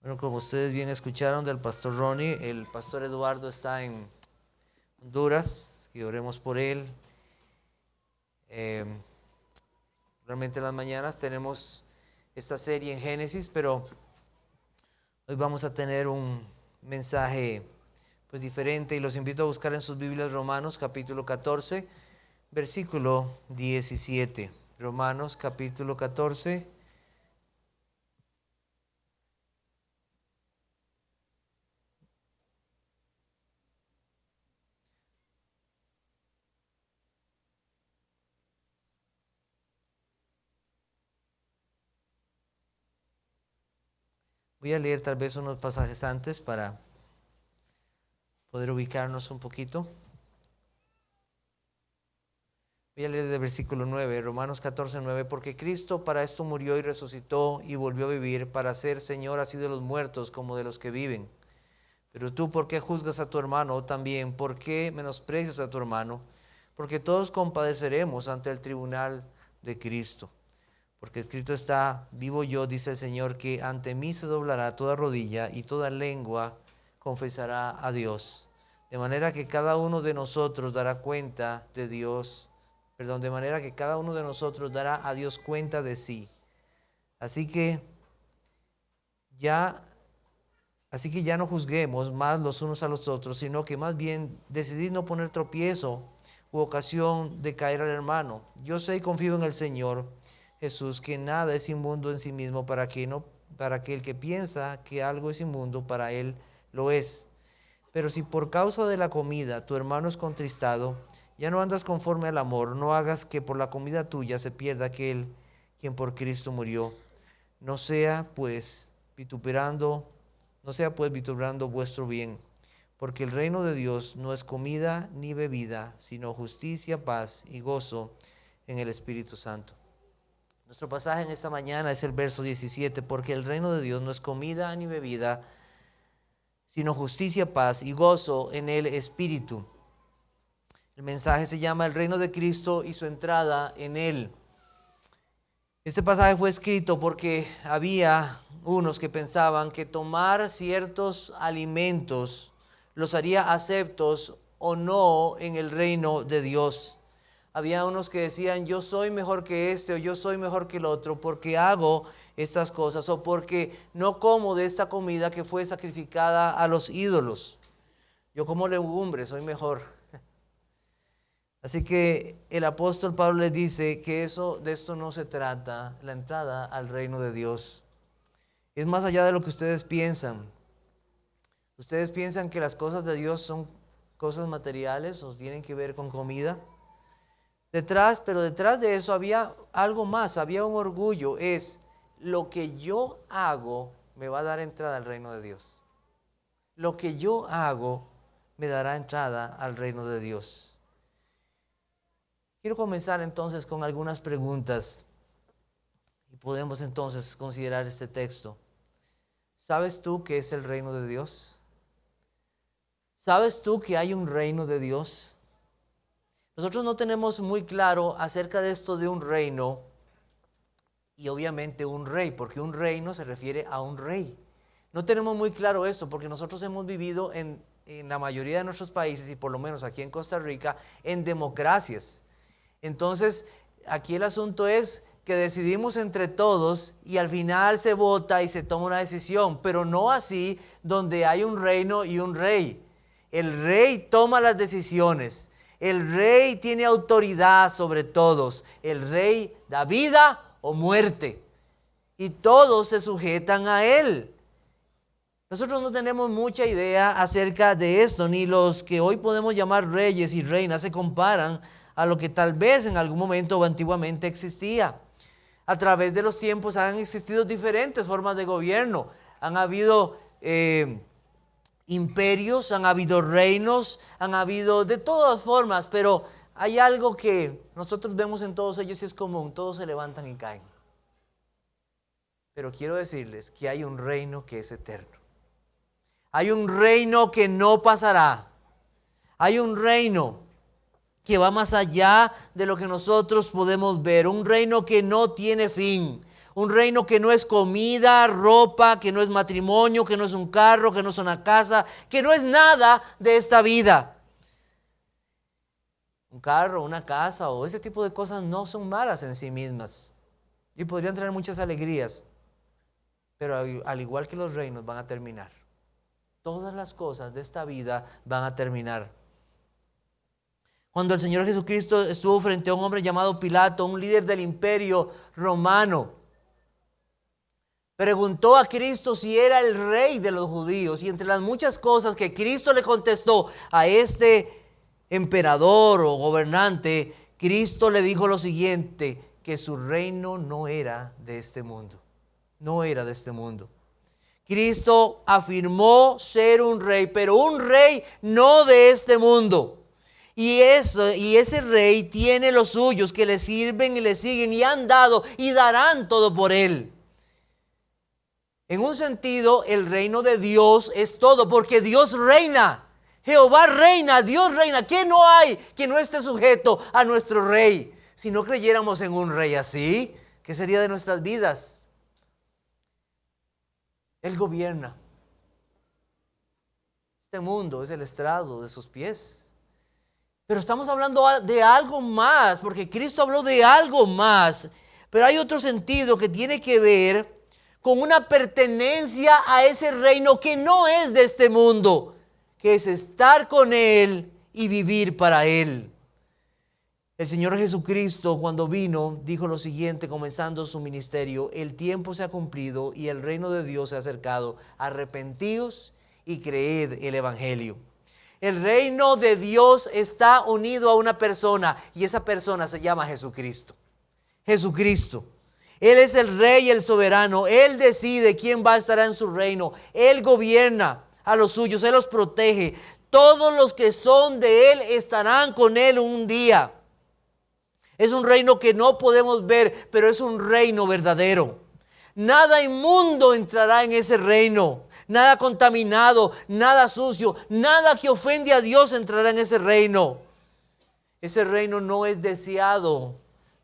Bueno, como ustedes bien escucharon del pastor Ronnie, el pastor Eduardo está en Honduras, y oremos por él. Realmente en las mañanas tenemos esta serie en Génesis, pero hoy vamos a tener un mensaje pues diferente y los invito a buscar en sus Biblias Romanos capítulo 14, versículo 17. Romanos capítulo 14. Voy a leer tal vez unos pasajes antes para poder ubicarnos un poquito. Voy a leer desde el versículo 9, Romanos 14, 9. Porque Cristo para esto murió y resucitó y volvió a vivir, para ser Señor así de los muertos como de los que viven. Pero tú, ¿por qué juzgas a tu hermano? O también, ¿por qué menosprecias a tu hermano? Porque todos compadeceremos ante el tribunal de Cristo. Porque escrito está: vivo yo, dice el Señor, que ante mí se doblará toda rodilla y toda lengua confesará a Dios. De manera que cada uno de nosotros dará cuenta de Dios. De manera que cada uno de nosotros dará a Dios cuenta de sí. Así que ya no juzguemos más los unos a los otros, sino que más bien decidid no poner tropiezo u ocasión de caer al hermano. Yo sé y confío en el Señor Jesús que nada es inmundo en sí mismo, para que el que piensa que algo es inmundo, para él lo es. Pero si por causa de la comida tu hermano es contristado, ya no andas conforme al amor. No hagas que por la comida tuya se pierda aquel quien por Cristo murió. No sea pues vituperando vuestro bien, porque el reino de Dios no es comida ni bebida, sino justicia, paz y gozo en el Espíritu Santo. Nuestro pasaje en esta mañana es el verso 17, porque el reino de Dios no es comida ni bebida, sino justicia, paz y gozo en el Espíritu. El mensaje se llama El reino de Cristo y su entrada en él. Este pasaje fue escrito porque había unos que pensaban que tomar ciertos alimentos los haría aceptos o no en el reino de Dios. Había unos que decían: yo soy mejor que este, o yo soy mejor que el otro porque hago estas cosas, o porque no como de esta comida que fue sacrificada a los ídolos. Yo como legumbres, soy mejor. Así que el apóstol Pablo les dice que de esto no se trata, la entrada al reino de Dios. Es más allá de lo que ustedes piensan. Ustedes piensan que las cosas de Dios son cosas materiales o tienen que ver con comida. Pero detrás de eso había algo más, había un orgullo. Es: lo que yo hago me va a dar entrada al reino de Dios. Lo que yo hago me dará entrada al reino de Dios. Quiero comenzar entonces con algunas preguntas y podemos entonces considerar este texto. ¿Sabes tú qué es el reino de Dios? ¿Sabes tú que hay un reino de Dios? Nosotros no tenemos muy claro acerca de esto de un reino y obviamente un rey, porque un reino se refiere a un rey. No tenemos muy claro esto porque nosotros hemos vivido en la mayoría de nuestros países, y por lo menos aquí en Costa Rica, en democracias. Entonces, aquí el asunto es que decidimos entre todos y al final se vota y se toma una decisión, pero no así donde hay un reino y un rey. El rey toma las decisiones. El rey tiene autoridad sobre todos. El rey da vida o muerte y todos se sujetan a él. Nosotros no tenemos mucha idea acerca de esto, ni los que hoy podemos llamar reyes y reinas se comparan a lo que tal vez en algún momento o antiguamente existía. A través de los tiempos han existido diferentes formas de gobierno. Han habido imperios, han habido reinos, han habido de todas formas, pero hay algo que nosotros vemos en todos ellos y es común: todos se levantan y caen. Pero quiero decirles que hay un reino que es eterno. Hay un reino que no pasará. Hay un reino que va más allá de lo que nosotros podemos ver. Un reino que no tiene fin. Un reino que no es comida, ropa, que no es matrimonio, que no es un carro, que no es una casa, que no es nada de esta vida. Un carro, una casa o ese tipo de cosas no son malas en sí mismas y podrían traer muchas alegrías, pero al igual que los reinos van a terminar. Todas las cosas de esta vida van a terminar. Cuando el Señor Jesucristo estuvo frente a un hombre llamado Pilato, un líder del imperio romano, preguntó a Cristo si era el rey de los judíos, y entre las muchas cosas que Cristo le contestó a este emperador o gobernante, Cristo le dijo lo siguiente: que su reino no era de este mundo. No era de este mundo. Cristo afirmó ser un rey, pero un rey no de este mundo. Y ese rey tiene los suyos que le sirven y le siguen y han dado y darán todo por él. En un sentido, el reino de Dios es todo, porque Dios reina. Jehová reina, Dios reina. ¿Qué no hay que no esté sujeto a nuestro rey? Si no creyéramos en un rey así, ¿qué sería de nuestras vidas? Él gobierna. Este mundo es el estrado de sus pies. Pero estamos hablando de algo más, porque Cristo habló de algo más. Pero hay otro sentido que tiene que ver con una pertenencia a ese reino que no es de este mundo, que es estar con Él y vivir para Él. El Señor Jesucristo, cuando vino, dijo lo siguiente, comenzando su ministerio: el tiempo se ha cumplido y el reino de Dios se ha acercado. Arrepentíos y creed el evangelio. El reino de Dios está unido a una persona, y esa persona se llama Jesucristo. Jesucristo. Él es el rey, el soberano. Él decide quién va a estar en su reino. Él gobierna a los suyos, Él los protege. Todos los que son de Él estarán con Él un día. Es un reino que no podemos ver, pero es un reino verdadero. Nada inmundo entrará en ese reino. Nada contaminado, nada sucio, nada que ofende a Dios entrará en ese reino. Ese reino no es deseado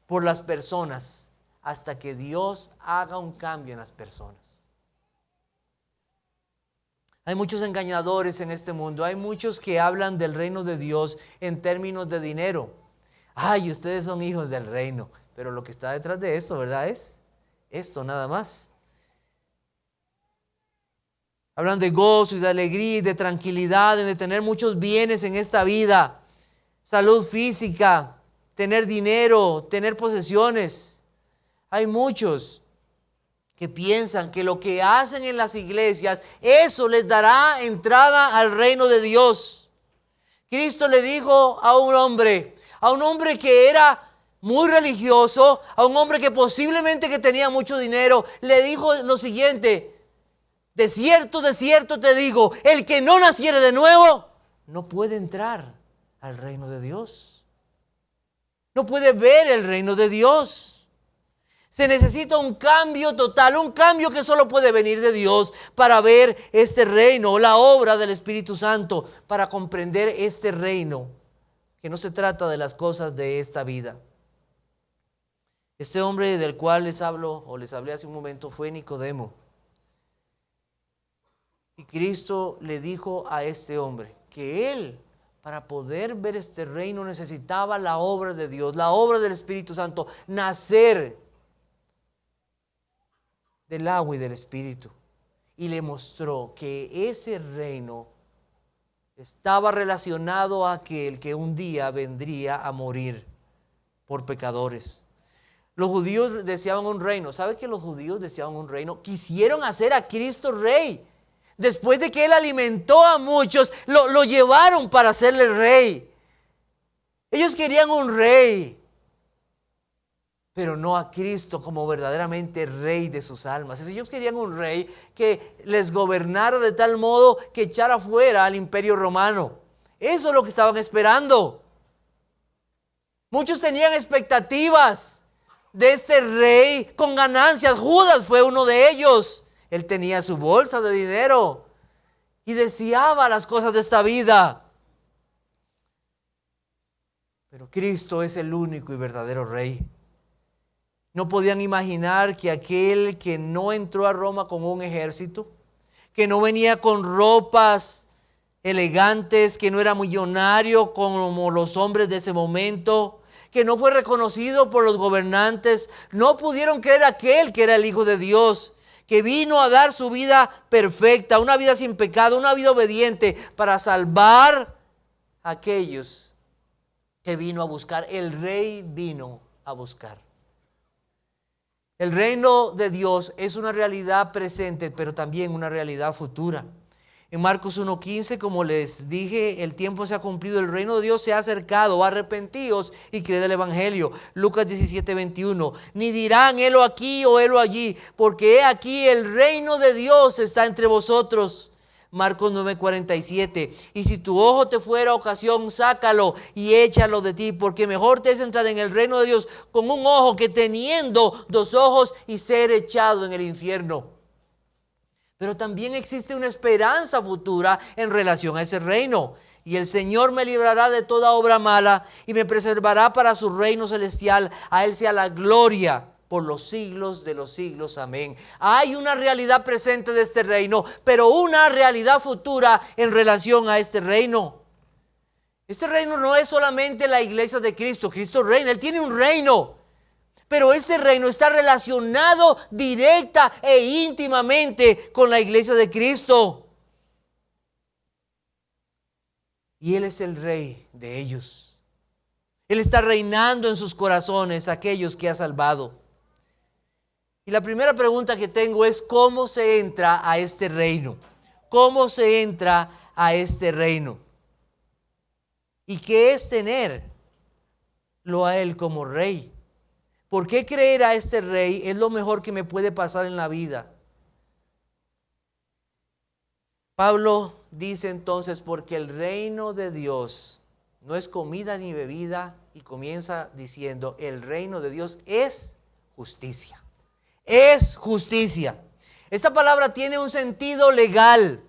por las personas hasta que Dios haga un cambio en las personas. Hay muchos engañadores en este mundo. Hay muchos que hablan del reino de Dios en términos de dinero. Ay, ustedes son hijos del reino. Pero lo que está detrás de eso, ¿verdad? Es esto nada más. Hablan de gozo y de alegría y de tranquilidad, de tener muchos bienes en esta vida. Salud física, tener dinero, tener posesiones. Hay muchos que piensan que lo que hacen en las iglesias, eso les dará entrada al reino de Dios. Cristo le dijo a un hombre que era muy religioso, a un hombre que posiblemente que tenía mucho dinero, le dijo lo siguiente: de cierto te digo, el que no naciere de nuevo no puede entrar al reino de Dios. No puede ver el reino de Dios. Se necesita un cambio total, un cambio que solo puede venir de Dios para ver este reino, la obra del Espíritu Santo, para comprender este reino, que no se trata de las cosas de esta vida. Este hombre del cual les hablé hace un momento fue Nicodemo. Y Cristo le dijo a este hombre que él, para poder ver este reino, necesitaba la obra de Dios, la obra del Espíritu Santo, nacer del agua y del Espíritu. Y le mostró que ese reino estaba relacionado a aquel que un día vendría a morir por pecadores. Los judíos deseaban un reino. ¿Sabe que los judíos deseaban un reino? Quisieron hacer a Cristo rey. Después de que Él alimentó a muchos, lo llevaron para hacerle rey. Ellos querían un rey, pero no a Cristo como verdaderamente rey de sus almas. Ellos querían un rey que les gobernara de tal modo que echara fuera al imperio romano. Eso es lo que estaban esperando. Muchos tenían expectativas de este rey con ganancias. Judas fue uno de ellos. Él tenía su bolsa de dinero y deseaba las cosas de esta vida. Pero Cristo es el único y verdadero rey. No podían imaginar que aquel que no entró a Roma con un ejército, que no venía con ropas elegantes, que no era millonario como los hombres de ese momento, que no fue reconocido por los gobernantes, no pudieron creer aquel que era el Hijo de Dios, que vino a dar su vida perfecta, una vida sin pecado, una vida obediente para salvar a aquellos que vino a buscar. El Rey vino a buscar. El reino de Dios es una realidad presente, pero también una realidad futura. En Marcos 1:15, como les dije, el tiempo se ha cumplido, el reino de Dios se ha acercado, arrepentíos y creed el evangelio. Lucas 17:21, ni dirán helo aquí o helo allí, porque he aquí el reino de Dios está entre vosotros. Marcos 9:47, y si tu ojo te fuera ocasión, sácalo y échalo de ti, porque mejor te es entrar en el reino de Dios con un ojo que teniendo dos ojos y ser echado en el infierno. Pero también existe una esperanza futura en relación a ese reino. Y el Señor me librará de toda obra mala y me preservará para su reino celestial. A Él sea la gloria por los siglos de los siglos. Amén. Hay una realidad presente de este reino, pero una realidad futura en relación a este reino. Este reino no es solamente la iglesia de Cristo. Cristo reina, Él tiene un reino. Pero este reino está relacionado directa e íntimamente con la iglesia de Cristo. Y Él es el rey de ellos. Él está reinando en sus corazones aquellos que ha salvado. Y la primera pregunta que tengo es: ¿cómo se entra a este reino? ¿Cómo se entra a este reino? ¿Y qué es tenerlo a Él como rey? ¿Por qué creer a este rey es lo mejor que me puede pasar en la vida? Pablo dice entonces, porque el reino de Dios no es comida ni bebida, y comienza diciendo, el reino de Dios es justicia. Es justicia. Esta palabra tiene un sentido legal.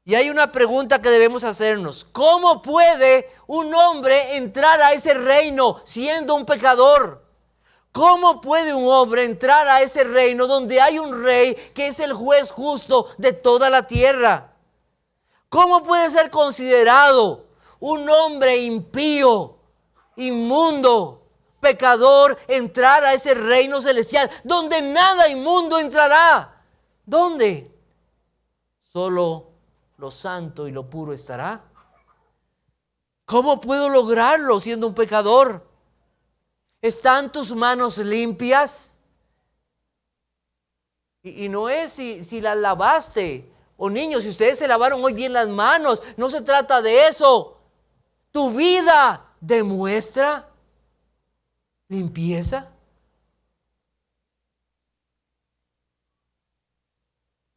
Y hay una pregunta que debemos hacernos: ¿cómo puede un hombre entrar a ese reino siendo un pecador? ¿Cómo puede un hombre entrar a ese reino donde hay un rey que es el juez justo de toda la tierra? ¿Cómo puede ser considerado un hombre impío, inmundo, pecador, entrar a ese reino celestial donde nada inmundo entrará? ¿Dónde? Solo lo santo y lo puro estará. ¿Cómo puedo lograrlo siendo un pecador? ¿Están tus manos limpias? Y no es si las lavaste. O niños, si ustedes se lavaron hoy bien las manos, no se trata de eso. ¿Tu vida demuestra limpieza?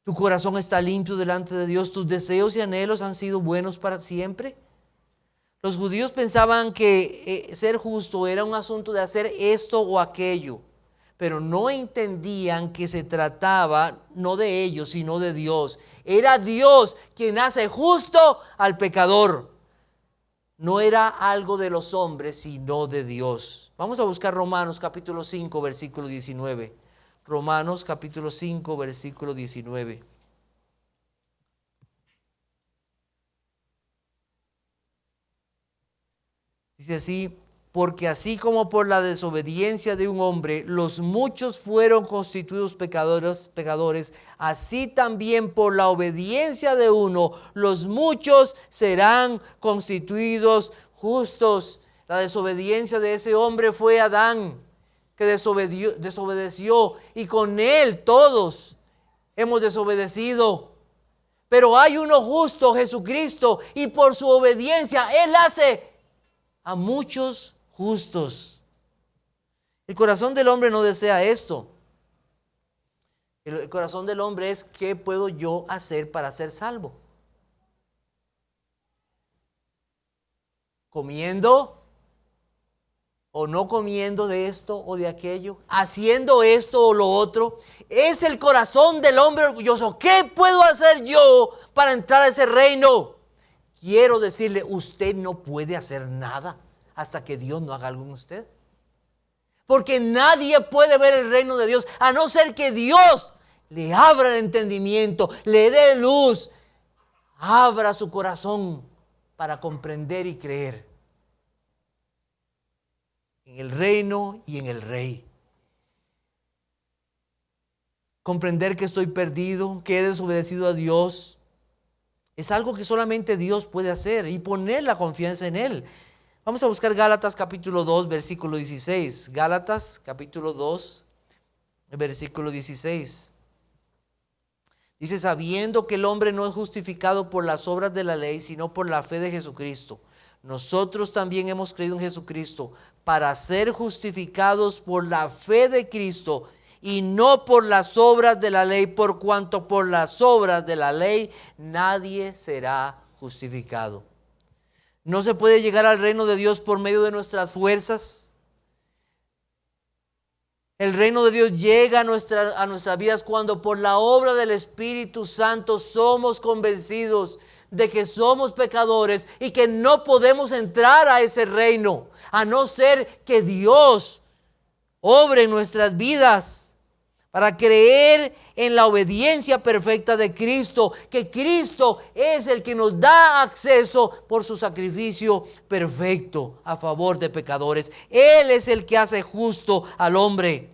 ¿Tu corazón está limpio delante de Dios? ¿Tus deseos y anhelos han sido buenos para siempre? Los judíos pensaban que ser justo era un asunto de hacer esto o aquello, pero no entendían que se trataba no de ellos, sino de Dios. Era Dios quien hace justo al pecador. No era algo de los hombres, sino de Dios. Vamos a buscar Romanos capítulo 5, versículo 19. Romanos capítulo 5, versículo 19. Dice así: porque así como por la desobediencia de un hombre los muchos fueron constituidos pecadores, así también por la obediencia de uno los muchos serán constituidos justos. La desobediencia de ese hombre fue Adán, que desobedeció, y con él todos hemos desobedecido. Pero hay uno justo, Jesucristo, y por su obediencia Él hace a muchos justos. El corazón del hombre no desea esto. El corazón del hombre es: ¿qué puedo yo hacer para ser salvo? ¿Comiendo o no comiendo de esto o de aquello? ¿Haciendo esto o lo otro? Es el corazón del hombre orgulloso. ¿Qué puedo hacer yo para entrar a ese reino? Quiero decirle, usted no puede hacer nada hasta que Dios no haga algo en usted. Porque nadie puede ver el reino de Dios a no ser que Dios le abra el entendimiento, le dé luz, abra su corazón para comprender y creer en el reino y en el Rey. Comprender que estoy perdido, que he desobedecido a Dios, es algo que solamente Dios puede hacer y poner la confianza en Él. Vamos a buscar Gálatas capítulo 2, versículo 16. Gálatas capítulo 2, versículo 16. Dice, sabiendo que el hombre no es justificado por las obras de la ley, sino por la fe de Jesucristo. Nosotros también hemos creído en Jesucristo para ser justificados por la fe de Cristo y no por las obras de la ley, por cuanto por las obras de la ley nadie será justificado. No se puede llegar al reino de Dios por medio de nuestras fuerzas. El reino de Dios llega a nuestras vidas cuando por la obra del Espíritu Santo somos convencidos de que somos pecadores y que no podemos entrar a ese reino, a no ser que Dios obre en nuestras vidas. Para creer en la obediencia perfecta de Cristo, que Cristo es el que nos da acceso por su sacrificio perfecto a favor de pecadores. Él es el que hace justo al hombre.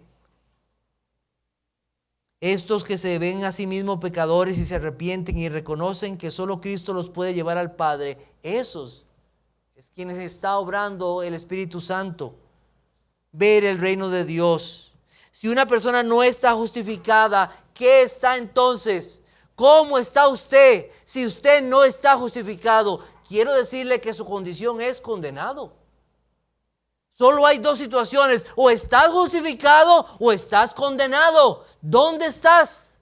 Estos que se ven a sí mismos pecadores y se arrepienten y reconocen que solo Cristo los puede llevar al Padre, esos es quienes está obrando el Espíritu Santo. Ver el reino de Dios. Si una persona no está justificada, ¿qué está entonces? ¿Cómo está usted si usted no está justificado? Quiero decirle que su condición es condenado. Solo hay dos situaciones: o estás justificado o estás condenado. ¿Dónde estás?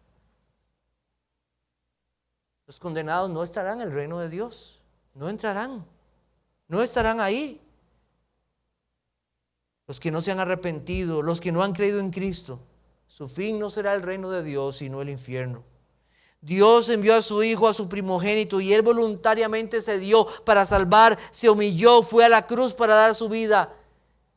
Los condenados no estarán en el reino de Dios. No entrarán. No estarán ahí. Los que no se han arrepentido, los que no han creído en Cristo, su fin no será el reino de Dios, sino el infierno. Dios envió a su Hijo, a su primogénito, y Él voluntariamente se dio para salvar, se humilló, fue a la cruz para dar su vida.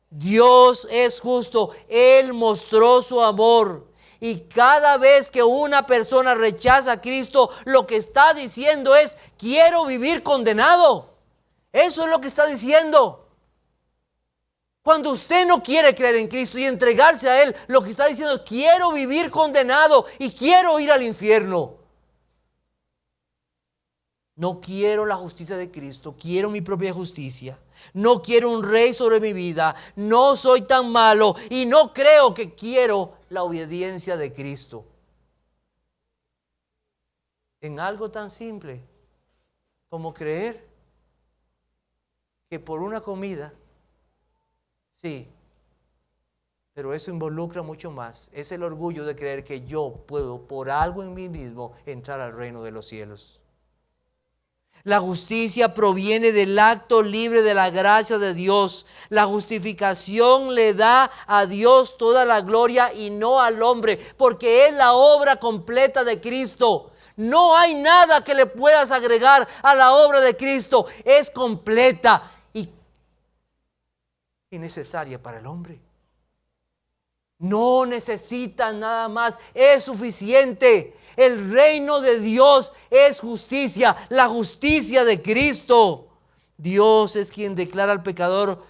Dios es justo, Él mostró su amor. Y cada vez que una persona rechaza a Cristo, lo que está diciendo es: quiero vivir condenado. Eso es lo que está diciendo. Cuando usted no quiere creer en Cristo y entregarse a Él, lo que está diciendo es: quiero vivir condenado y quiero ir al infierno. No quiero la justicia de Cristo, quiero mi propia justicia. No quiero un rey sobre mi vida, no soy tan malo y no creo que quiero la obediencia de Cristo. En algo tan simple como creer que por una comida, sí, pero eso involucra mucho más. Es el orgullo de creer que yo puedo, por algo en mí mismo, entrar al reino de los cielos. La justicia proviene del acto libre de la gracia de Dios. La justificación le da a Dios toda la gloria y no al hombre, porque es la obra completa de Cristo. No hay nada que le puedas agregar a la obra de Cristo. Es completa y necesaria para el hombre. No necesitas nada más, es suficiente. El reino de Dios es justicia, la justicia de Cristo. Dios es quien declara al pecador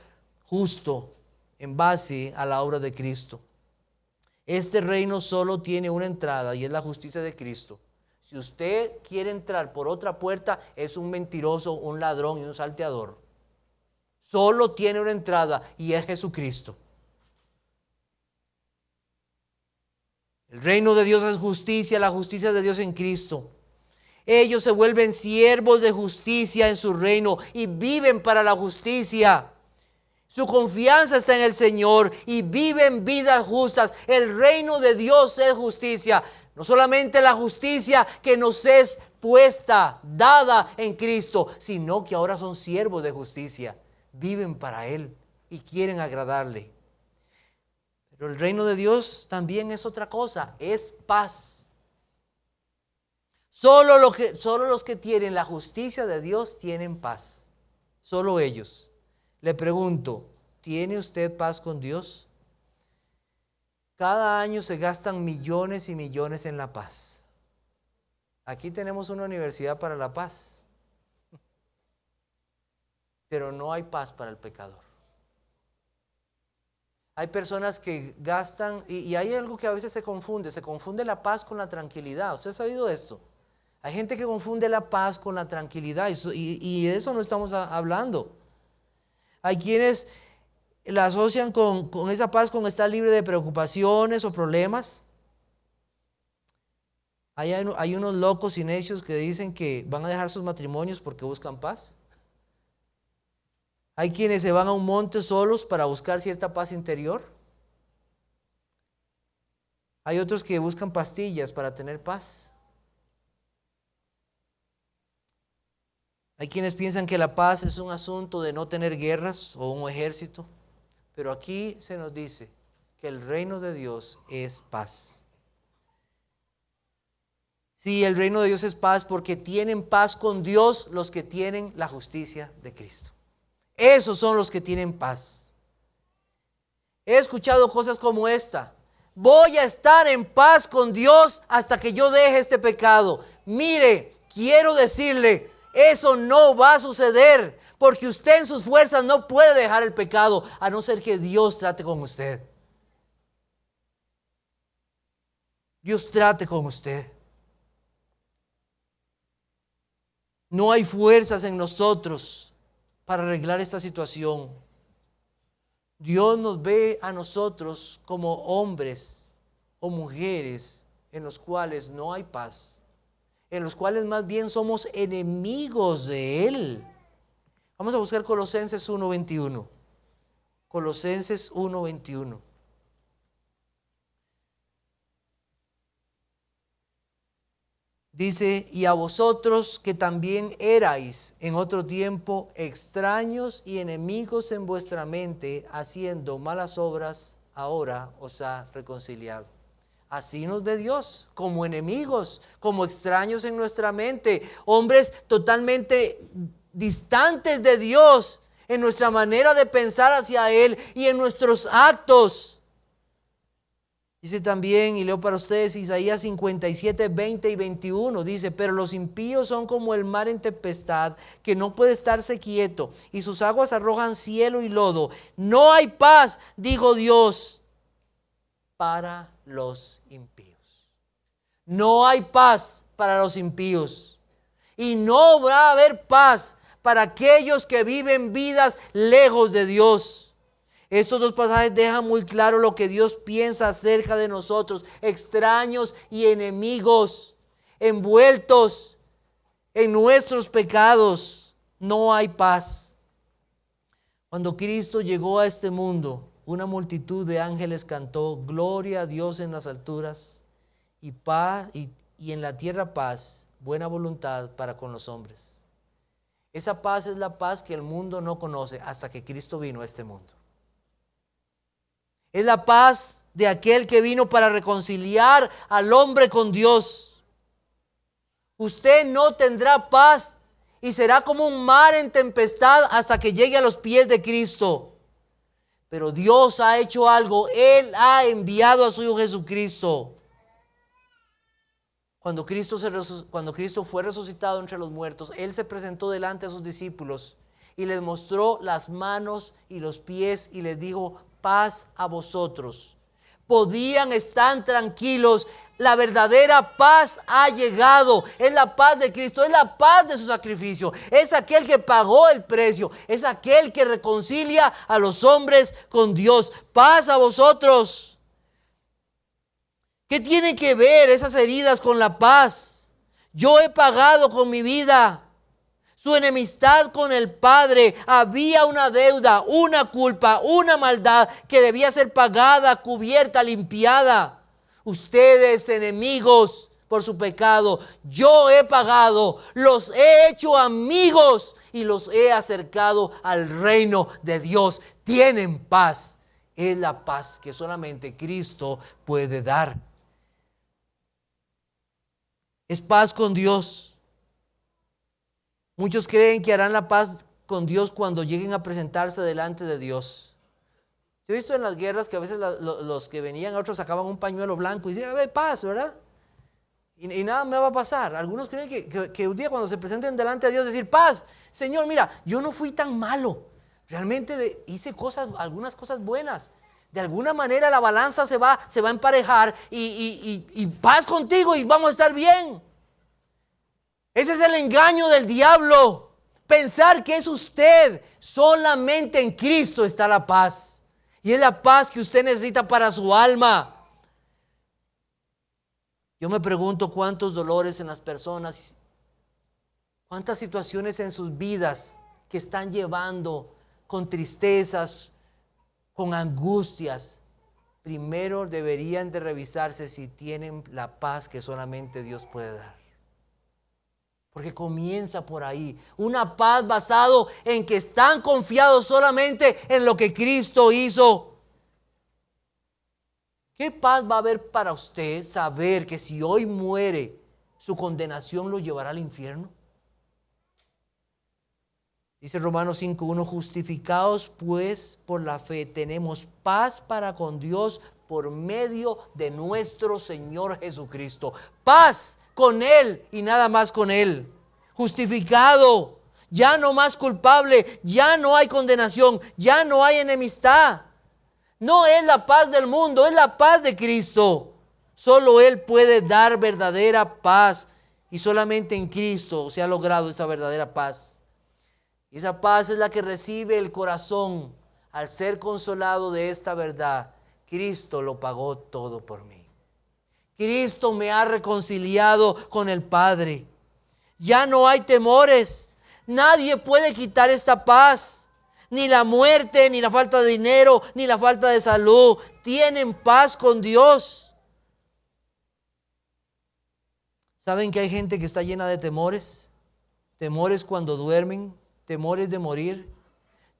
justo en base a la obra de Cristo. Este reino solo tiene una entrada y es la justicia de Cristo. Si usted quiere entrar por otra puerta, es un mentiroso, un ladrón y un salteador. Solo tiene una entrada y es Jesucristo. El reino de Dios es justicia, la justicia de Dios en Cristo. Ellos se vuelven siervos de justicia en su reino y viven para la justicia. Su confianza está en el Señor y viven vidas justas. El reino de Dios es justicia. No solamente la justicia que nos es puesta, dada en Cristo, sino que ahora son siervos de justicia. Viven para Él y quieren agradarle. Pero el reino de Dios también es otra cosa, es paz. Solo los que tienen la justicia de Dios tienen paz. Solo ellos. Le pregunto, ¿tiene usted paz con Dios? Cada año se gastan millones y millones en la paz. Aquí tenemos una universidad para la paz, pero no hay paz para el pecador. Hay personas que gastan, y hay algo que a veces se confunde la paz con la tranquilidad. ¿Usted ha sabido esto? Hay gente que confunde la paz con la tranquilidad, y de eso no estamos hablando. Hay quienes la asocian con esa paz, con estar libre de preocupaciones o problemas. Hay unos locos y necios que dicen que van a dejar sus matrimonios porque buscan paz. Hay quienes se van a un monte solos para buscar cierta paz interior. Hay otros que buscan pastillas para tener paz. Hay quienes piensan que la paz es un asunto de no tener guerras o un ejército. Pero aquí se nos dice que el reino de Dios es paz. Sí, el reino de Dios es paz porque tienen paz con Dios los que tienen la justicia de Cristo. Esos son los que tienen paz. He escuchado cosas como esta: voy a estar en paz con Dios hasta que yo deje este pecado. Mire, quiero decirle, eso no va a suceder, porque usted en sus fuerzas no puede dejar el pecado, a no ser que Dios trate con usted. Dios trate con usted. No hay fuerzas en nosotros para arreglar esta situación. Dios nos ve a nosotros como hombres o mujeres en los cuales no hay paz, en los cuales más bien somos enemigos de Él. Vamos a buscar Colosenses 1:21. Colosenses 1:21. Dice: y a vosotros que también erais en otro tiempo extraños y enemigos en vuestra mente, haciendo malas obras, ahora os ha reconciliado. Así nos ve Dios, como enemigos, como extraños en nuestra mente, hombres totalmente distantes de Dios en nuestra manera de pensar hacia Él y en nuestros actos. Dice también, y leo para ustedes, Isaías 57, 20 y 21, dice: pero los impíos son como el mar en tempestad, que no puede estarse quieto, y sus aguas arrojan cielo y lodo. No hay paz, dijo Dios, para los impíos. No hay paz para los impíos. Y no va a haber paz para aquellos que viven vidas lejos de Dios. Estos dos pasajes dejan muy claro lo que Dios piensa acerca de nosotros, extraños y enemigos, envueltos en nuestros pecados. No hay paz. Cuando Cristo llegó a este mundo, una multitud de ángeles cantó: gloria a Dios en las alturas y paz, y en la tierra paz, buena voluntad para con los hombres. Esa paz es la paz que el mundo no conoce hasta que Cristo vino a este mundo. Es la paz de aquel que vino para reconciliar al hombre con Dios. Usted no tendrá paz y será como un mar en tempestad hasta que llegue a los pies de Cristo. Pero Dios ha hecho algo. Él ha enviado a su Hijo Jesucristo. Cuando Cristo fue resucitado entre los muertos, Él se presentó delante de sus discípulos y les mostró las manos y los pies y les dijo: paz a vosotros. Podían estar tranquilos. La verdadera paz ha llegado. Es la paz de Cristo, es la paz de su sacrificio. Es aquel que pagó el precio. Es aquel que reconcilia a los hombres con Dios. Paz a vosotros. ¿Qué tienen que ver esas heridas con la paz? Yo he pagado con mi vida su enemistad con el Padre. Había una deuda, una culpa, una maldad que debía ser pagada, cubierta, limpiada. Ustedes, enemigos por su pecado, yo he pagado, los he hecho amigos y los he acercado al reino de Dios. Tienen paz. Es la paz que solamente Cristo puede dar. Es paz con Dios. Muchos creen que harán la paz con Dios cuando lleguen a presentarse delante de Dios. Yo he visto en las guerras que a veces los que venían, otros sacaban un pañuelo blanco y decían, a ver, paz, ¿verdad? Y nada me va a pasar. Algunos creen que un día cuando se presenten delante de Dios decir, paz, Señor, mira, yo no fui tan malo. Realmente hice algunas cosas buenas. De alguna manera la balanza se va a emparejar y paz contigo y vamos a estar bien. Ese es el engaño del diablo. Pensar que es usted. Solamente en Cristo está la paz. Y es la paz que usted necesita para su alma. Yo me pregunto cuántos dolores en las personas, cuántas situaciones en sus vidas que están llevando con tristezas, con angustias. Primero deberían de revisarse si tienen la paz que solamente Dios puede dar. Porque comienza por ahí. Una paz basado en que están confiados solamente en lo que Cristo hizo. ¿Qué paz va a haber para usted saber que si hoy muere, su condenación lo llevará al infierno? Dice Romanos 5:1, justificados pues por la fe, tenemos paz para con Dios por medio de nuestro Señor Jesucristo. Paz con Él y nada más con Él. Justificado, ya no más culpable, ya no hay condenación, ya no hay enemistad. No es la paz del mundo, es la paz de Cristo. Solo Él puede dar verdadera paz y solamente en Cristo se ha logrado esa verdadera paz. Y esa paz es la que recibe el corazón al ser consolado de esta verdad. Cristo lo pagó todo por mí. Cristo me ha reconciliado con el Padre. Ya no hay temores. Nadie puede quitar esta paz. Ni la muerte, ni la falta de dinero, ni la falta de salud. Tienen paz con Dios. ¿Saben que hay gente que está llena de temores? Temores cuando duermen, temores de morir,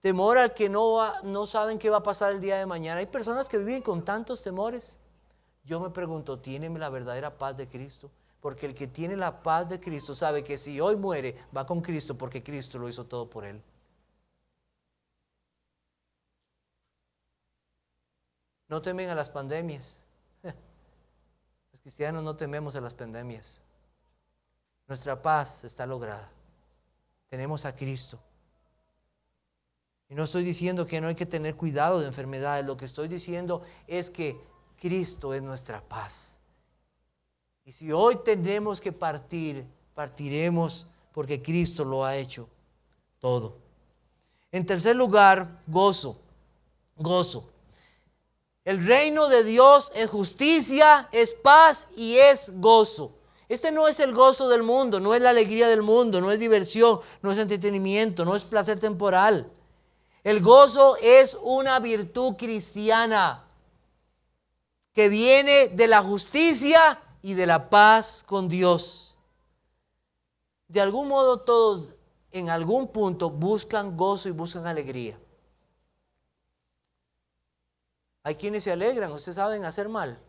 temor al que no saben qué va a pasar el día de mañana. Hay personas que viven con tantos temores. Yo me pregunto, ¿tienen la verdadera paz de Cristo? Porque el que tiene la paz de Cristo sabe que si hoy muere, va con Cristo porque Cristo lo hizo todo por él. No temen a las pandemias. Los cristianos no tememos a las pandemias. Nuestra paz está lograda. Tenemos a Cristo. Y no estoy diciendo que no hay que tener cuidado de enfermedades. Lo que estoy diciendo es que Cristo es nuestra paz. Y si hoy tenemos que partir, partiremos porque Cristo lo ha hecho todo. En tercer lugar, gozo. Gozo. El reino de Dios es justicia, es paz y es gozo. Este no es el gozo del mundo, no es la alegría del mundo, no es diversión, no es entretenimiento, no es placer temporal. El gozo es una virtud cristiana que viene de la justicia y de la paz con Dios. De algún modo todos en algún punto buscan gozo y buscan alegría. Hay quienes se alegran, ustedes saben, hacer mal.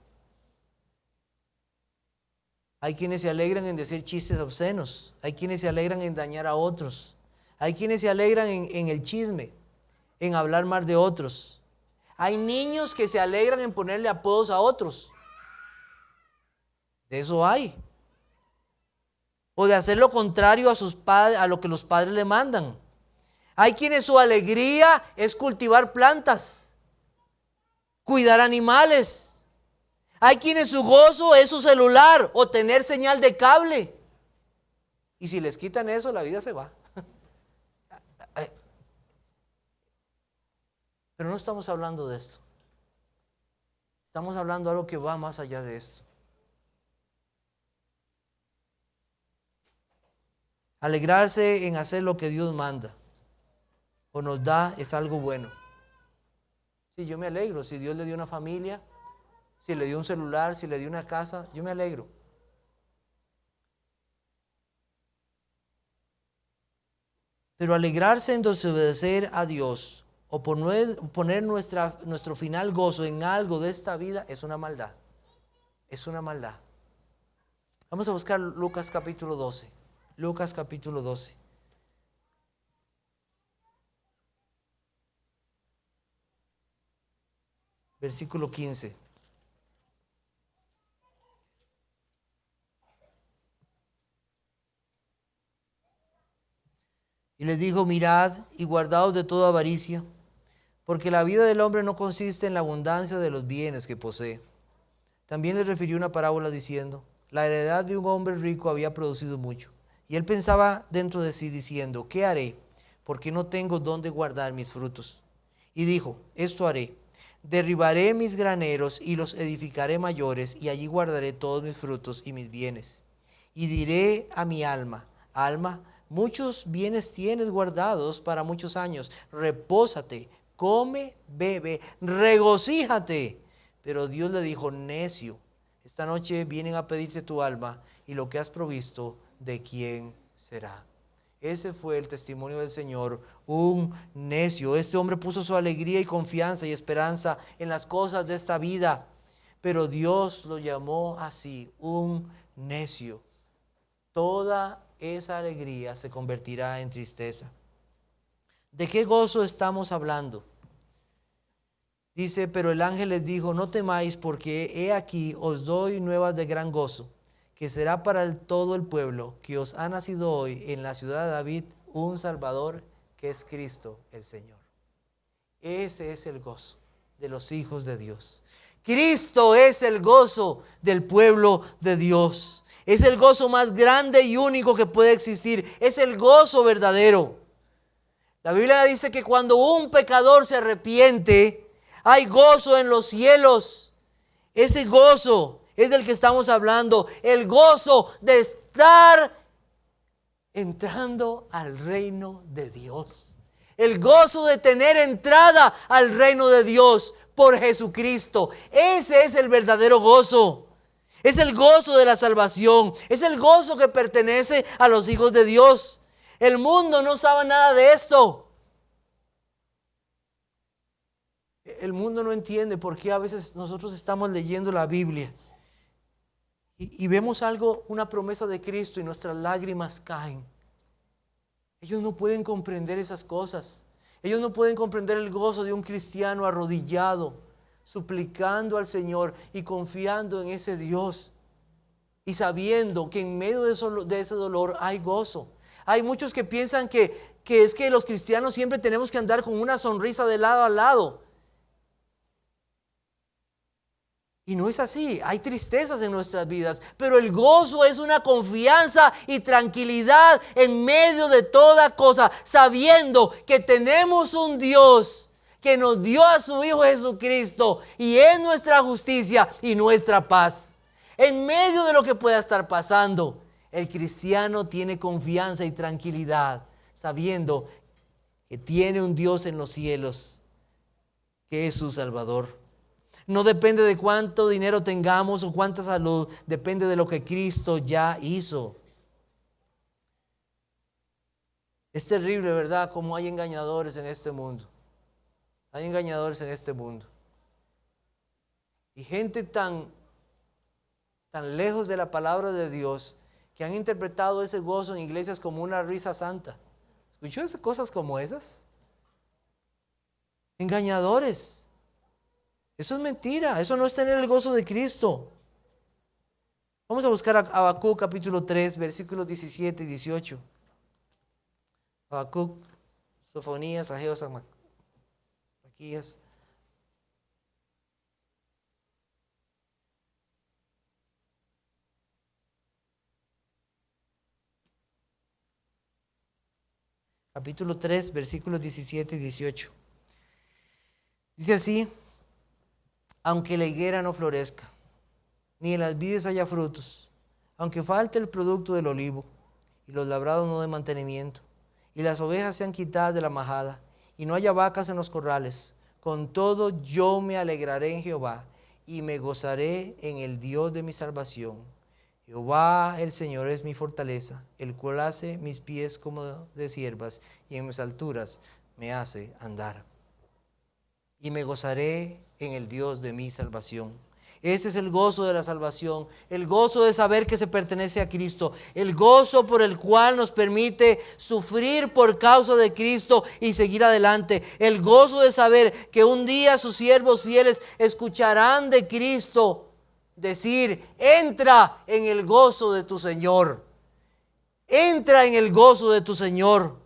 Hay quienes se alegran en decir chistes obscenos. Hay quienes se alegran en dañar a otros. Hay quienes se alegran en el chisme, en hablar mal de otros. Hay niños que se alegran en ponerle apodos a otros. De eso hay. O de hacer lo contrario a sus padres, a lo que los padres le mandan. Hay quienes su alegría es cultivar plantas, cuidar animales. Hay quienes su gozo es su celular o tener señal de cable. Y si les quitan eso, la vida se va. Pero no estamos hablando de esto. Estamos hablando de algo que va más allá de esto. Alegrarse en hacer lo que Dios manda o nos da es algo bueno. Sí, yo me alegro. Si Dios le dio una familia, si le dio un celular, si le dio una casa, yo me alegro. Pero alegrarse en desobedecer a Dios o poner nuestro final gozo en algo de esta vida es una maldad. Es una maldad. Vamos a buscar Lucas capítulo 12. Lucas capítulo 12. versículo 15. Y les dijo, mirad y guardaos de toda avaricia, porque la vida del hombre no consiste en la abundancia de los bienes que posee. También les refirió una parábola diciendo, la heredad de un hombre rico había producido mucho. Y él pensaba dentro de sí diciendo, ¿qué haré? Porque no tengo dónde guardar mis frutos. Y dijo, esto haré, derribaré mis graneros y los edificaré mayores, y allí guardaré todos mis frutos y mis bienes. Y diré a mi alma, alma, muchos bienes tienes guardados para muchos años, repósate, come, bebe, regocíjate. Pero Dios le dijo, necio, esta noche vienen a pedirte tu alma, y lo que has provisto, ¿de quién será? Ese fue el testimonio del Señor, un necio. Este hombre puso su alegría y confianza y esperanza en las cosas de esta vida, pero Dios lo llamó así, un necio. Toda esa alegría se convertirá en tristeza. ¿De qué gozo estamos hablando? Dice, pero el ángel les dijo, no temáis, porque he aquí os doy nuevas de gran gozo, que será para todo el pueblo, que os ha nacido hoy en la ciudad de David un Salvador, que es Cristo el Señor. Ese es el gozo de los hijos de Dios. Cristo es el gozo del pueblo de Dios. Es el gozo más grande y único que puede existir. Es el gozo verdadero. La Biblia dice que cuando un pecador se arrepiente, hay gozo en los cielos. Ese gozo es del que estamos hablando. El gozo de estar entrando al reino de Dios. El gozo de tener entrada al reino de Dios por Jesucristo. Ese es el verdadero gozo. Es el gozo de la salvación. Es el gozo que pertenece a los hijos de Dios. El mundo no sabe nada de esto. El mundo no entiende por qué a veces nosotros estamos leyendo la Biblia y vemos algo, una promesa de Cristo, y nuestras lágrimas caen. Ellos no pueden comprender esas cosas. Ellos no pueden comprender el gozo de un cristiano arrodillado, suplicando al Señor y confiando en ese Dios y sabiendo que en medio de ese dolor hay gozo. Hay muchos que piensan que es que los cristianos siempre tenemos que andar con una sonrisa de lado a lado. Y no es así, hay tristezas en nuestras vidas, pero el gozo es una confianza y tranquilidad en medio de toda cosa, sabiendo que tenemos un Dios que nos dio a su Hijo Jesucristo y es nuestra justicia y nuestra paz. En medio de lo que pueda estar pasando, el cristiano tiene confianza y tranquilidad, sabiendo que tiene un Dios en los cielos, que es su Salvador. No depende de cuánto dinero tengamos o cuánta salud, depende de lo que Cristo ya hizo. Es terrible, ¿verdad? Como hay engañadores en este mundo. Hay engañadores en este mundo. Y gente tan lejos de la palabra de Dios que han interpretado ese gozo en iglesias como una risa santa. ¿Escuchó cosas como esas? Engañadores. Eso es mentira, eso no es tener el gozo de Cristo. Vamos a buscar Habacuc capítulo 3, versículos 17 y 18. Habacuc, Sofonías, Ageo, Malaquías. Capítulo 3, versículos 17 y 18. Dice así: aunque la higuera no florezca, ni en las vides haya frutos, aunque falte el producto del olivo, y los labrados no den mantenimiento, y las ovejas sean quitadas de la majada, y no haya vacas en los corrales, con todo yo me alegraré en Jehová, y me gozaré en el Dios de mi salvación. Jehová el Señor es mi fortaleza, el cual hace mis pies como de ciervas, y en mis alturas me hace andar. Y me gozaré en el Dios de mi salvación. Ese es el gozo de la salvación, el gozo de saber que se pertenece a Cristo, el gozo por el cual nos permite sufrir por causa de Cristo y seguir adelante, el gozo de saber que un día sus siervos fieles escucharán de Cristo decir: entra en el gozo de tu Señor, entra en el gozo de tu Señor.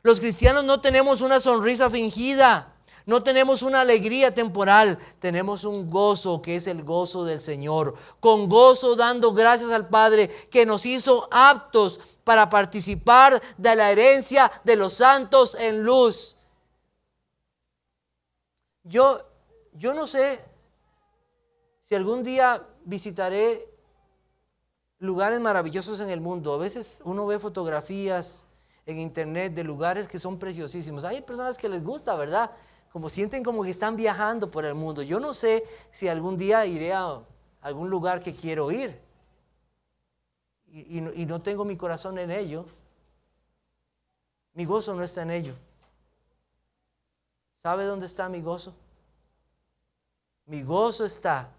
Los cristianos no tenemos una sonrisa fingida. No tenemos una alegría temporal, tenemos un gozo que es el gozo del Señor. Con gozo dando gracias al Padre que nos hizo aptos para participar de la herencia de los santos en luz. Yo no sé si algún día visitaré lugares maravillosos en el mundo. A veces uno ve fotografías en internet de lugares que son preciosísimos. Hay personas que les gusta, ¿verdad? Como sienten como que están viajando por el mundo. Yo no sé si algún día iré a algún lugar que quiero ir. Y no tengo mi corazón en ello. Mi gozo no está en ello. ¿Sabe dónde está mi gozo? Mi gozo está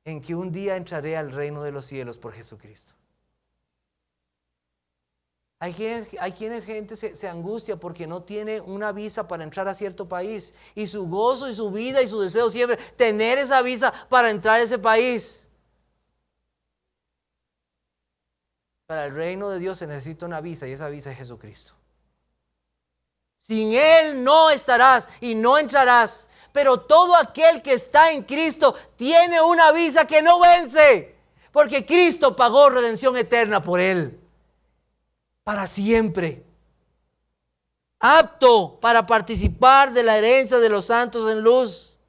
en que un día entraré al reino de los cielos por Jesucristo. Hay gente se angustia porque no tiene una visa para entrar a cierto país. Y su gozo y su vida y su deseo siempre tener esa visa para entrar a ese país. Para el reino de Dios se necesita una visa y esa visa es Jesucristo. Sin Él no estarás y no entrarás. Pero todo aquel que está en Cristo tiene una visa que no vence. Porque Cristo pagó redención eterna por él. Para siempre. Apto para participar de la herencia de los santos en luz.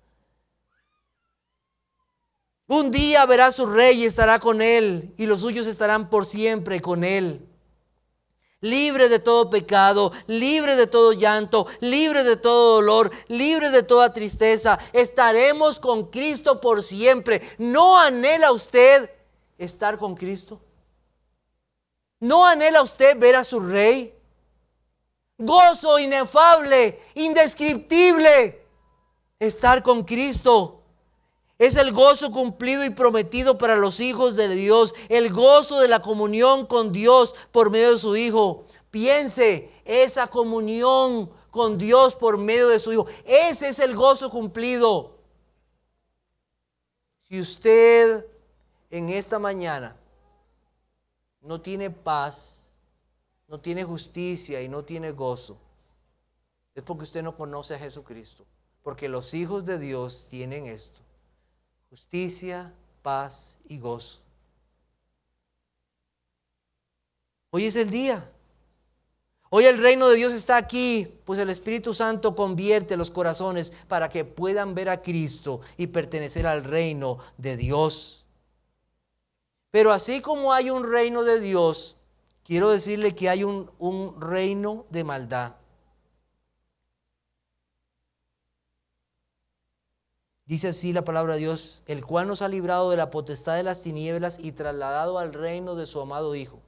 Un día verá a su rey y estará con él, y los suyos estarán por siempre con él. Libre de todo pecado, libre de todo llanto, libre de todo dolor, libre de toda tristeza. Estaremos con Cristo por siempre. ¿No anhela usted estar con Cristo? ¿No anhela usted ver a su rey? Gozo inefable, indescriptible, estar con Cristo. Es el gozo cumplido y prometido para los hijos de Dios. El gozo de la comunión con Dios por medio de su Hijo. Piense, esa comunión con Dios por medio de su Hijo. Ese es el gozo cumplido. Si usted en esta mañana no tiene paz, no tiene justicia y no tiene gozo, es porque usted no conoce a Jesucristo. Porque los hijos de Dios tienen esto: justicia, paz y gozo. Hoy es el día. Hoy el reino de Dios está aquí, pues el Espíritu Santo convierte los corazones para que puedan ver a Cristo y pertenecer al reino de Dios. Pero así como hay un reino de Dios, quiero decirle que hay un reino de maldad. Dice así la palabra de Dios: el cual nos ha librado de la potestad de las tinieblas y trasladado al reino de su amado Hijo,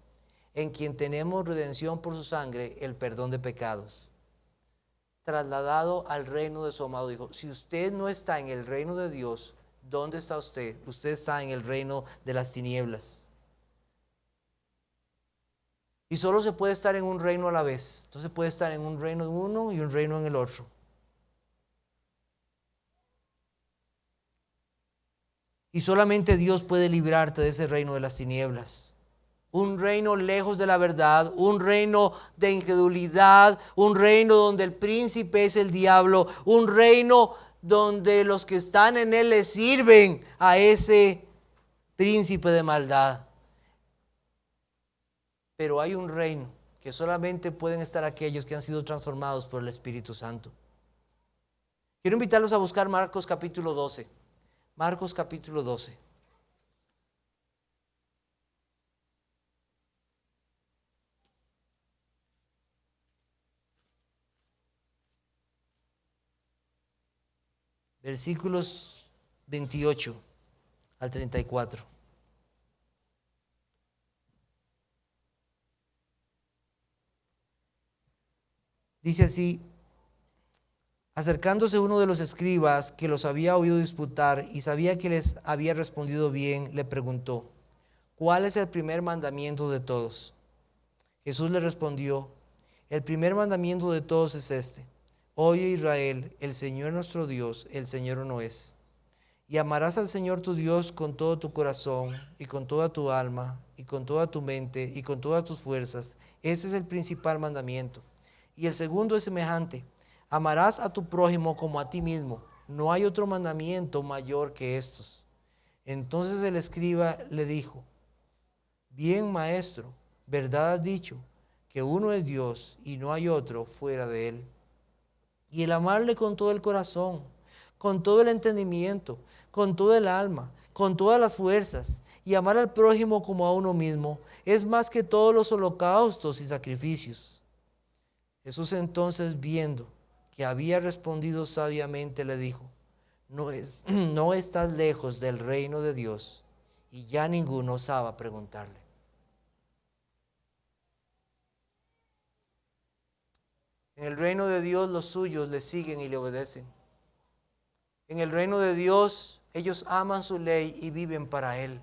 en quien tenemos redención por su sangre, el perdón de pecados. Trasladado al reino de su amado Hijo. Si usted no está en el reino de Dios, ¿dónde está usted? Usted está en el reino de las tinieblas. Y solo se puede estar en un reino a la vez. Entonces puede estar en un reino en uno y un reino en el otro. Y solamente Dios puede librarte de ese reino de las tinieblas. Un reino lejos de la verdad, un reino de incredulidad, un reino donde el príncipe es el diablo, un reino donde los que están en él le sirven a ese príncipe de maldad. Pero hay un reino que solamente pueden estar aquellos que han sido transformados por el Espíritu Santo. Quiero invitarlos a buscar Marcos capítulo 12. Marcos capítulo 12. Versículos 28 al 34. Dice así: Acercándose uno de los escribas que los había oído disputar y sabía que les había respondido bien, le preguntó: ¿cuál es el primer mandamiento de todos? Jesús le respondió: el primer mandamiento de todos es este: oye, Israel, el Señor nuestro Dios, el Señor uno es. Y amarás al Señor tu Dios con todo tu corazón y con toda tu alma y con toda tu mente y con todas tus fuerzas. Ese es el principal mandamiento. Y el segundo es semejante: amarás a tu prójimo como a ti mismo. No hay otro mandamiento mayor que estos. Entonces el escriba le dijo: bien, maestro, verdad has dicho, que uno es Dios y no hay otro fuera de él. Y el amarle con todo el corazón, con todo el entendimiento, con todo el alma, con todas las fuerzas, y amar al prójimo como a uno mismo, es más que todos los holocaustos y sacrificios. Jesús entonces, viendo que había respondido sabiamente, le dijo: no estás lejos del reino de Dios. Y ya ninguno osaba preguntarle. En el reino de Dios los suyos le siguen y le obedecen. En el reino de Dios ellos aman su ley y viven para Él.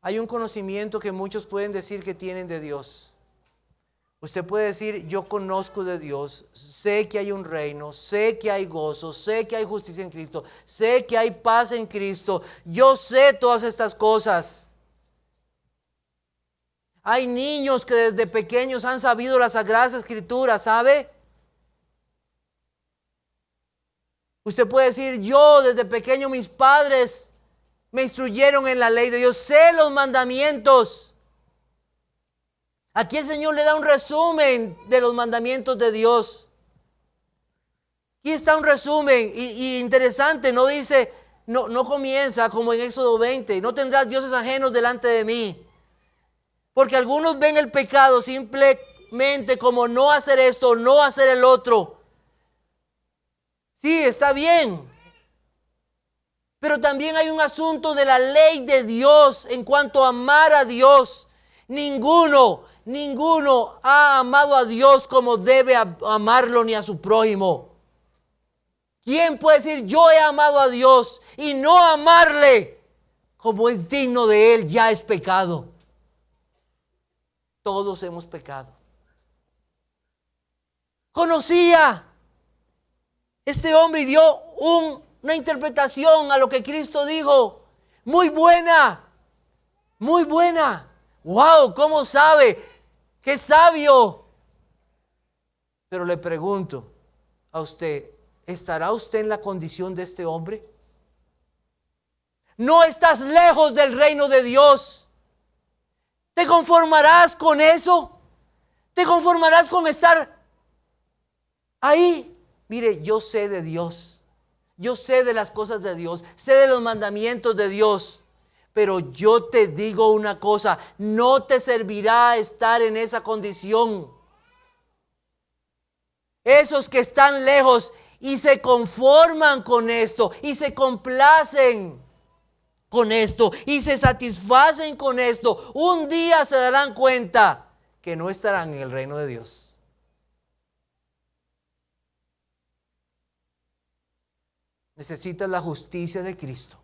Hay un conocimiento que muchos pueden decir que tienen de Dios. Usted puede decir: yo conozco de Dios, sé que hay un reino, sé que hay gozo, sé que hay justicia en Cristo, sé que hay paz en Cristo, yo sé todas estas cosas. Hay niños que desde pequeños han sabido las Sagradas Escrituras, ¿sabe? Usted puede decir: yo desde pequeño, mis padres me instruyeron en la ley de Dios, sé los mandamientos. Aquí el Señor le da un resumen de los mandamientos de Dios. Aquí está un resumen y interesante, no dice, no comienza como en Éxodo 20, no tendrás dioses ajenos delante de mí. Porque algunos ven el pecado simplemente como no hacer esto, no hacer el otro. Sí, está bien. Pero también hay un asunto de la ley de Dios en cuanto a amar a Dios. Ninguno ha amado a Dios como debe amarlo, ni a su prójimo. ¿Quién puede decir: yo he amado a Dios, y no amarle como es digno de Él? Ya es pecado. Todos hemos pecado. Conocía este hombre y dio una interpretación a lo que Cristo dijo. Muy buena, muy buena. ¡Wow! ¿Cómo sabe? ¡Qué sabio! Pero le pregunto a usted: ¿estará usted en la condición de este hombre? No estás lejos del reino de Dios. ¿Te conformarás con eso? ¿Te conformarás con estar ahí? Mire, yo sé de Dios. Yo sé de las cosas de Dios. Sé de los mandamientos de Dios. Pero yo te digo una cosa: no te servirá estar en esa condición. Esos que están lejos y se conforman con esto y se complacen con esto y se satisfacen con esto, un día se darán cuenta que no estarán en el reino de Dios. Necesitas la justicia de Cristo.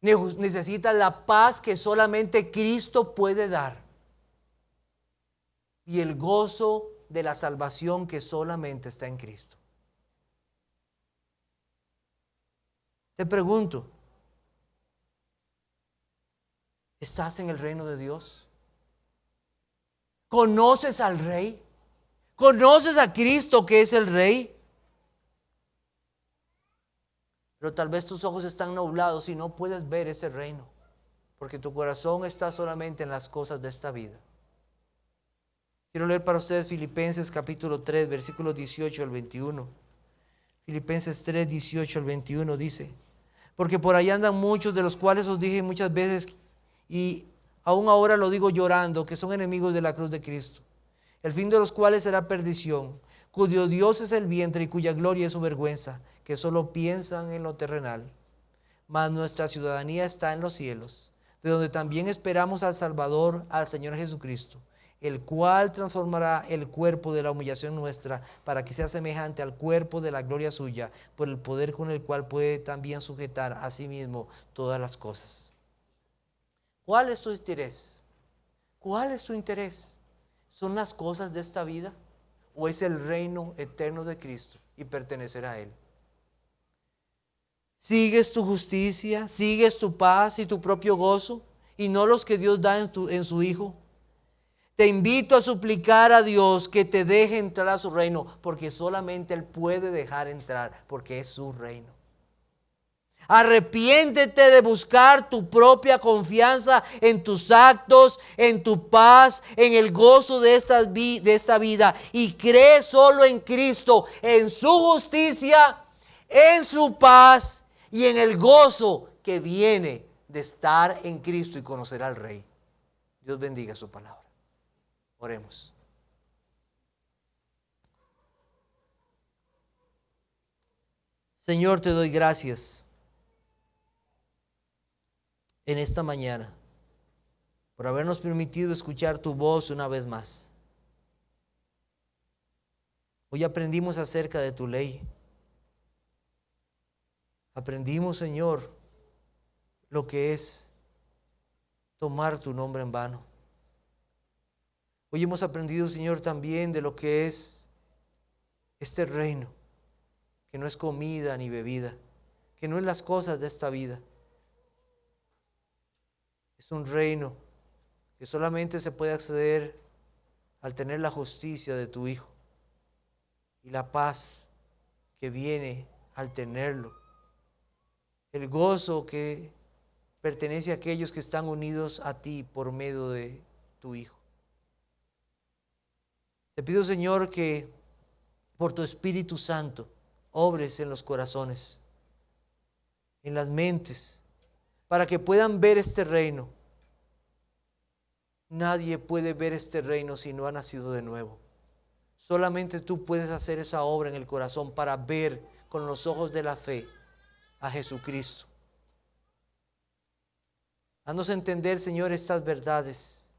Necesitas la paz que solamente Cristo puede dar. Y el gozo de la salvación que solamente está en Cristo. Te pregunto: ¿estás en el reino de Dios? ¿Conoces al Rey? ¿Conoces a Cristo, que es el Rey? Pero tal vez tus ojos están nublados y no puedes ver ese reino, porque tu corazón está solamente en las cosas de esta vida. Quiero leer para ustedes Filipenses capítulo 3, versículos 18 al 21. Filipenses 3, 18 al 21 dice: porque por ahí andan muchos, de los cuales os dije muchas veces, y aún ahora lo digo llorando, que son enemigos de la cruz de Cristo, el fin de los cuales será perdición, cuyo Dios es el vientre y cuya gloria es su vergüenza, que solo piensan en lo terrenal. Mas nuestra ciudadanía está en los cielos, de donde también esperamos al Salvador, al Señor Jesucristo, el cual transformará el cuerpo de la humillación nuestra para que sea semejante al cuerpo de la gloria suya, por el poder con el cual puede también sujetar a sí mismo todas las cosas. ¿Cuál es tu interés? ¿Cuál es tu interés? ¿Son las cosas de esta vida o es el reino eterno de Cristo y pertenecer a Él? ¿Sigues tu justicia? ¿Sigues tu paz y tu propio gozo y no los que Dios da en su Hijo? Te invito a suplicar a Dios que te deje entrar a su reino, porque solamente Él puede dejar entrar, porque es su reino. Arrepiéntete de buscar tu propia confianza en tus actos, en tu paz, en el gozo de esta vida, y cree solo en Cristo, en su justicia, en su paz y en el gozo que viene de estar en Cristo y conocer al Rey. Dios bendiga su palabra. Oremos. Señor, te doy gracias en esta mañana por habernos permitido escuchar tu voz una vez más. Hoy aprendimos acerca de tu ley. Aprendimos, Señor, lo que es tomar tu nombre en vano. Hoy hemos aprendido, Señor, también de lo que es este reino, que no es comida ni bebida, que no es las cosas de esta vida. Es un reino que solamente se puede acceder al tener la justicia de tu Hijo y la paz que viene al tenerlo. El gozo que pertenece a aquellos que están unidos a ti por medio de tu Hijo. Te pido, Señor, que por tu Espíritu Santo obres en los corazones, en las mentes, para que puedan ver este reino. Nadie puede ver este reino si no ha nacido de nuevo. Solamente tú puedes hacer esa obra en el corazón para ver con los ojos de la fe a Jesucristo. Haznos entender, Señor, estas verdades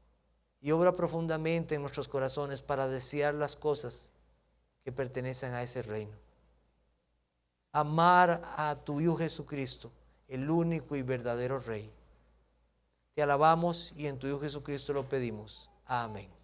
y obra profundamente en nuestros corazones para desear las cosas que pertenecen a ese reino. Amar a tu Hijo Jesucristo, el único y verdadero Rey. Te alabamos y en tu Hijo Jesucristo lo pedimos. Amén.